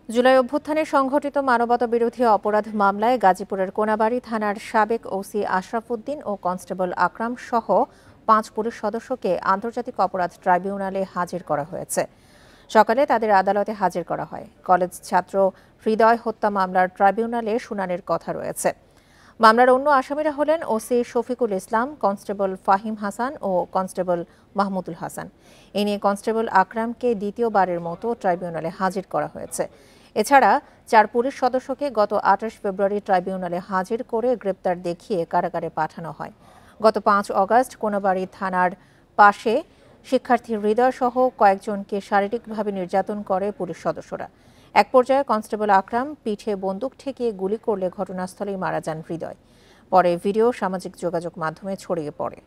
জুলাই অভ্যুত্থানে সংঘটিত মানবতাবিরোধী অপরাধ মামলায় গাজীপুরের কোনাবাড়ী থানার সাবেক ওসি আশরাফ উদ্দিন ও কনস্টেবল আকরাম সহ ৫ পুলিশ সদস্যকে আন্তর্জাতিক অপরাধ ট্রাইব্যুনালে হাজির করা হয়েছে। সকালে তাদের আদালতে হাজির করা হয়। কলেজ ছাত্র হৃদয় হত্যা মামলার ট্রাইব্যুনালে শুনানির কথা রয়েছে। মামলার অন্য আসামিরা হলেন ওসি শফিকুল ইসলাম, কনস্টেবল ফাহিম হাসান ও কনস্টেবল মাহমুদুল হাসান। এ নিয়ে কনস্টেবল আকরামকে দ্বিতীয়বারের মতো ট্রাইব্যুনালে হাজির করা হয়েছে। এছাড়া ৪ পুলিশ সদস্যকে গত ২৮ ফেব্রুয়ারি ট্রাইব্যুনালে হাজির করে গ্রেপ্তার দেখিয়ে কারাগারে পাঠানো হয়। গত ৫ অগাস্ট কোনাবাড়ী থানার পাশে শিক্ষার্থী হৃদয় সহ কয়েকজনকে শারীরিকভাবে নির্যাতন করে পুলিশ সদস্যরা। এক পর্যায়ে কনস্টেবল আকরাম পিঠে বন্দুক ঠেকিয়ে গুলি করলে ঘটনাস্থলেই মারা যান হৃদয়। পরে ভিডিও সামাজিক যোগাযোগ মাধ্যমে ছড়িয়ে পড়ে।